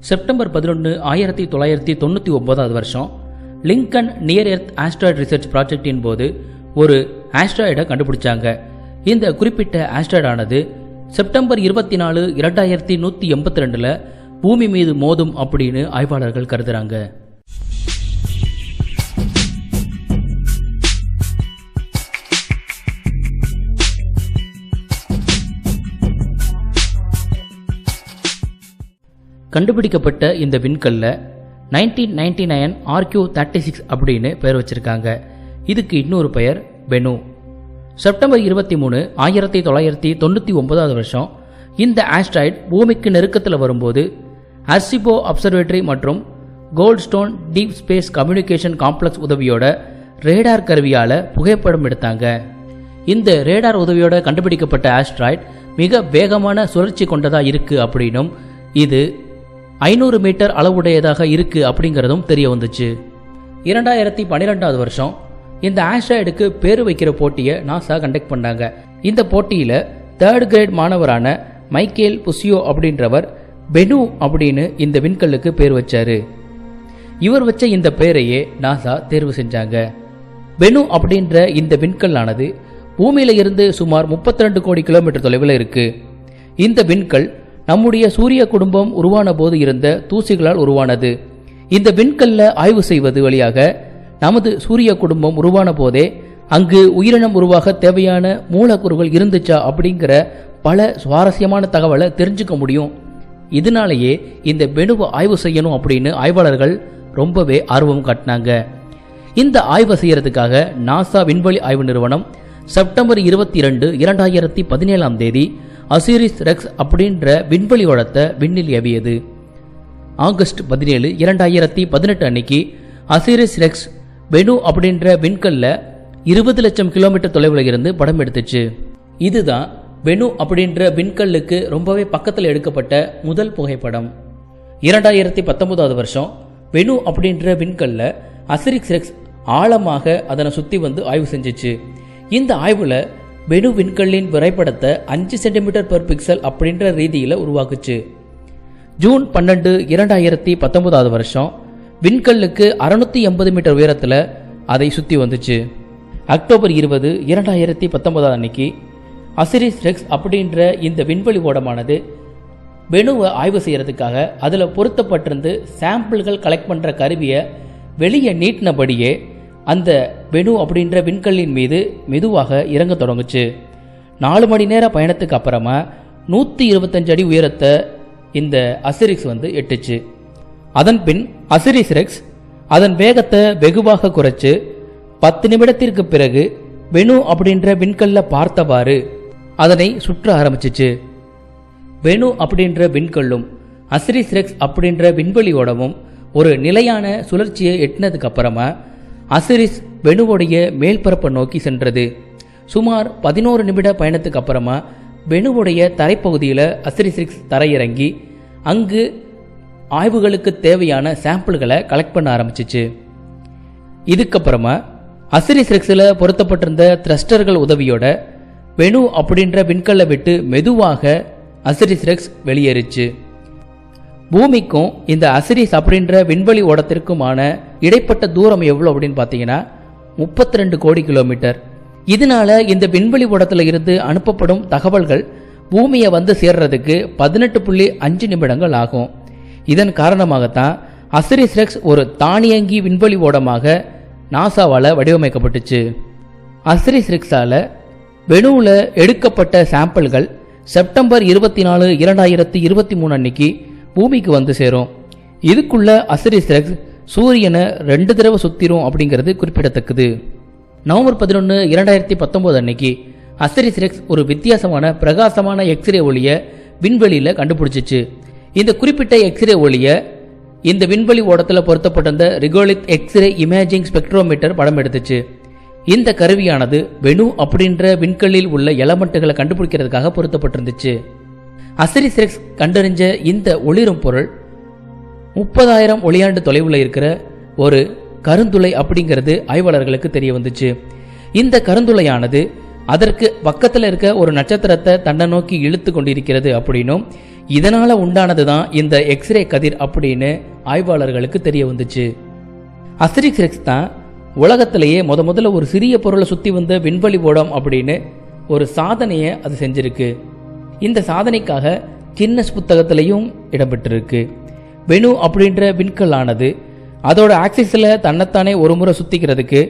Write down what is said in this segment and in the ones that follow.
September 11, 1999 வருஷம் Lincoln near earth asteroid research ப்ராஜெக்டின் போது ஒரு ஆஸ்ட்ராய்டை கண்டுபிடிச்சாங்க. இந்த குறிப்பிட்ட ஆஸ்ட்ராய்டு ஆனது செப்டம்பர் 24, 2182 பூமி மீது மோதும் அப்படின்னு ஆய்வாளர்கள் கருதுறாங்க. கண்டுபிடிக்கப்பட்ட இந்த விண்கல்ல 1999 RQ-36 அப்படின்னு பெயர் வச்சிருக்காங்க. இதுக்கு இன்னொரு பெயர் பெனு. செப்டம்பர் 23, 1999 வருஷம் இந்த ஆஸ்ட்ராய்டு பூமிக்கு நெருக்கத்தில் வரும்போது அர்சிபோ அப்சர்வேட்டரி மற்றும் Goldstone deep space communication complex உதவியோட ரேடார் கருவியால் புகைப்படம் எடுத்தாங்க. இந்த ரேடார் உதவியோட கண்டுபிடிக்கப்பட்ட ஆஸ்ட்ராய்டு மிக வேகமான சுழற்சி கொண்டதாக இருக்கு அப்படின்னும் இது 500 மீட்டர் அளவுடையதாக இருக்கு அப்படிங்கிறதும் தெரிய வந்துச்சு. 2012 வருஷம் இந்த ஆஸ்ட்ராய்டுக்கு பேரு வைக்கிற போட்டியை நாசா கண்டக்ட் பண்ணாங்க. இந்த போட்டியில 3rd கிரேட் மாணவரான மைக்கேல் புசியோ அப்படின்றவர் பெனு அப்படின்னு இந்த விண்கல்லுக்கு பேர் வச்சாரு. இவர் வச்ச இந்த பேரையே நாசா தேர்வு செஞ்சாங்க. பெனு அப்படின்ற இந்த விண்கல்லானது பூமியில இருந்து சுமார் 32 கோடி கிலோமீட்டர் தொலைவில் இருக்கு. இந்த விண்கல் நம்முடைய சூரிய குடும்பம் உருவான போது இருந்த தூசிகளால் உருவானது. இந்த விண்கல்ல ஆய்வு செய்வது வழியாக நமது சூரிய குடும்பம் உருவான போதே அங்கு உயிரினம் உருவாக தேவையான மூலக்கூறுகள் இருந்துச்சா அப்படிங்கிற பல சுவாரஸ்யமான தகவலை தெரிஞ்சுக்க முடியும். இதனாலேயே இந்த பெனுவை ஆய்வு செய்யணும் அப்படின்னு ஆய்வாளர்கள் ரொம்பவே ஆர்வம் காட்டினாங்க. இந்த ஆய்வு செய்யறதுக்காக நாசா விண்வெளி ஆய்வு நிறுவனம் செப்டம்பர் 22, 2017 அசிரிஸ் ரெக்ஸ் அப்படின்ற விண்வெளி ஓடத்தை விண்ணில் ஏவியது. ஆகஸ்ட் 17, 2018 அன்னைக்கு அசிரிஸ் ரெக்ஸ் பெனு அப்படின்ற விண்கல்ல 20 லட்சம் கிலோமீட்டர் தொலைவில் இருந்து படம் எடுத்துச்சு. இதுதான் பெனு அப்படின்ற விண்கல்லுக்கு ரொம்பவே பக்கத்தில் எடுக்கப்பட்ட முதல் புகைப்படம். 2019 வருஷம் பெனு அப்படின்ற விண்கல்ல அசிரிஸ் ரெக்ஸ் ஆழமாக அதனை சுற்றி வந்து ஆய்வு செஞ்சிச்சு. இந்த ஆய்வுல பெனு விண்கல்லின் வரைபடத்தை 5 cm/பிக்சல் அப்படின்ற ரீதியில் உருவாக்குச்சு. ஜூன் 12, 2019 வருஷம் விண்கல்லுக்கு 680 மீட்டர் உயரத்தில் அதை சுற்றி வந்துச்சு. அக்டோபர் 20, 2019 அன்னைக்கு அசிரிஸ் ரெக்ஸ் அப்படின்ற இந்த விண்வெளி ஓடமானது பெனுவை ஆய்வு செய்யறதுக்காக அதில் பொருத்தப்பட்டிருந்து சாம்பிள்கள் கலெக்ட் பண்ணுற கருவியை வெளியே நீட்டினபடியே அந்த பெனு அப்படின்ற விண்கல்லின் மீது மெதுவாக இறங்க தொடங்குச்சு. 4 மணி நேர பயணத்துக்கு அப்புறமா 125 அடி உயரத்தை இந்த அசிரிஸ் வந்து எட்டுச்சு. அதன் பின் அசிரிஸ் ரெக்ஸ் அதன் வேகத்தை வெகுவாக குறைச்சு 10 நிமிடத்திற்கு பிறகு பெனு அப்படின்ற விண்கல்ல பார்த்தவாறு அதனை சுற்ற ஆரம்பிச்சிச்சு. பெனு அப்படின்ற விண்கல்லும் அசிரிஸ் ரெக்ஸ் அப்படின்ற விண்வெளி ஓடமும் ஒரு நிலையான சுழற்சியை எட்டினதுக்கு அப்புறமா அசிரிஸ் பெனுவோடைய மேல்பரப்பை நோக்கி சென்றது. சுமார் 11 நிமிட பயணத்துக்கு அப்புறமா பெனுவுடைய தரைப்பகுதியில் அசிரிஸ் ரெக்ஸ் தரையிறங்கி அங்கு ஆய்வுகளுக்கு தேவையான சாம்பிள்களை கலெக்ட் பண்ண ஆரம்பிச்சிச்சு. இதுக்கப்புறமா அசிரிஸ் ரெக்ஸில் பொருத்தப்பட்டிருந்த த்ரஸ்டர்கள் உதவியோட பெனு அப்படின்ற விண்கல்லை விட்டு மெதுவாக அசிரிஸ் ரெக்ஸ் வெளியேறிச்சு. பூமிக்கும் இந்த அசிரிஸ் அப்படின்ற விண்வெளி ஓடத்திற்குமான இடைப்பட்ட தூரம் எவ்வளோ அப்படின்னு பார்த்தீங்கன்னா 32 கோடி கிலோமீட்டர். இதனால இந்த விண்வெளி ஓடத்தில் இருந்து அனுப்பப்படும் தகவல்கள் பூமியை வந்து சேர்றதுக்கு 18.5 நிமிடங்கள் ஆகும். இதன் காரணமாகத்தான் அசிரிஸ் ரெக்ஸ் ஒரு தானியங்கி விண்வெளி ஓடமாக நாசாவால் வடிவமைக்கப்பட்டுச்சு. அசிரிஸ் ரெக்ஸால் பெனுவில் எடுக்கப்பட்ட சாம்பிள்கள் செப்டம்பர் 24, 2023 அன்னைக்கு பூமிக்கு வந்து சேரும். இதுக்குள்ள அசிரிஸ் ரெக்ஸ் சூரியனை 2 தடவை சுத்திரும் அப்படிங்கிறது குறிப்பிடத்தக்கது. நவம்பர் 11, 2019 அன்னைக்கு அசிரிஸ் ரெக்ஸ் ஒரு வித்தியாசமான பிரகாசமான எக்ஸ்ரே ஒளியை விண்வெளியில் கண்டுபிடிச்சிச்சு. இந்த குறிப்பிட்ட எக்ஸ்ரே ஒளியை இந்த விண்வெளி ஓடத்தில் பொருத்தப்பட்டிருந்த ரிகோலித் எக்ஸ்ரே இமேஜிங் ஸ்பெக்ட்ரோமீட்டர் படம் எடுத்துச்சு. இந்த கருவியானது பெனு அப்படின்ற விண்கல்லில் உள்ள எலமெண்ட்டுகளை கண்டுபிடிக்கிறதுக்காக பொருத்தப்பட்டிருந்துச்சு. அசிரிஸ் ரெக்ஸ் கண்டறிஞ்ச இந்த ஒளிரும் பொருள் 30,000 ஒளியாண்டு தொலைவில் இருக்கிற ஒரு கருந்துளை அப்படிங்கிறது ஆய்வாளர்களுக்கு தெரிய வந்துச்சு. இந்த கருந்துளையானது அதற்கு பக்கத்தில் இருக்க ஒரு நட்சத்திரத்தை தன்னை நோக்கி இழுத்து கொண்டிருக்கிறது அப்படின்னும் இதனால உண்டானது தான் இந்த எக்ஸ்ரே கதிர் அப்படின்னு ஆய்வாளர்களுக்கு தெரிய வந்துச்சு. அஸ்டெரிக்ஸ் ரெக்ஸ் தான் உலகத்திலேயே முதல்ல ஒரு சிறிய பொருளை சுற்றி வந்த விண்வெளி ஓடம் அப்படின்னு ஒரு சாதனையை அது செஞ்சிருக்கு. இந்த சாதனைக்காக கின்னஸ் புத்தகத்திலையும் இடம்பெற்றிருக்கு. பெனு அப்படின்ற விண்கல்லானது அதோட ஆக்சிஸில் தன்னைத்தானே ஒரு முறை சுற்றிக்கிறதுக்கு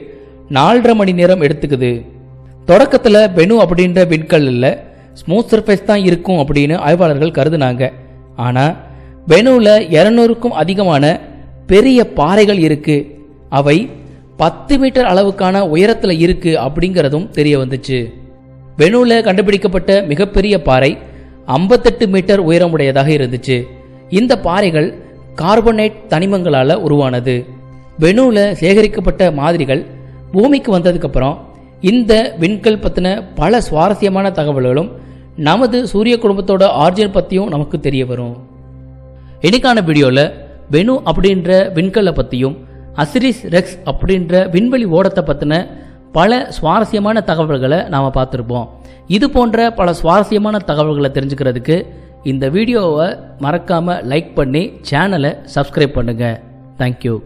4.5 மணி நேரம் எடுத்துக்குது. தொடக்கத்தில் பெனு அப்படின்ற விண்கல்லில் ஸ்மூத் சர்ஃபேஸ் தான் இருக்கும் அப்படின்னு ஆய்வாளர்கள் கருதுனாங்க. ஆனால் பெனுவில் 200க்கும் அதிகமான பெரிய பாறைகள் இருக்கு. அவை 10 மீட்டர் அளவுக்கான உயரத்தில் இருக்கு அப்படிங்கிறதும் தெரிய வந்துச்சு. பெனுவில் கண்டுபிடிக்கப்பட்ட மிகப்பெரிய பாறை 58 மீட்டர் உயரமுடையதாக இருந்துச்சு. இந்த பாறைகள் கார்பனேட் தனிமங்களால் உருவானது. பெனுவில் சேகரிக்கப்பட்ட மாதிரிகள் பூமிக்கு வந்ததுக்கப்புறம் இந்த விண்கல் பற்றின பல சுவாரஸ்யமான தகவல்களும் நமது சூரிய குடும்பத்தோட ஆர்ஜின் பற்றியும் நமக்கு தெரிய வரும். இன்னைக்கான வீடியோவில் பெனு அப்படின்ற விண்கல்லை பற்றியும் அஸ்டெரிக்ஸ் ரெக்ஸ் அப்படின்ற விண்வெளி ஓடத்தை பற்றின பல சுவாரஸ்யமான தகவல்களை நாம் பார்த்துருப்போம். இது போன்ற பல சுவாரஸ்யமான தகவல்களை தெரிஞ்சுக்கிறதுக்கு இந்த வீடியோவை மறக்காமல் லைக் பண்ணி சேனலை சப்ஸ்கிரைப் பண்ணுங்கள். தேங்க்யூ.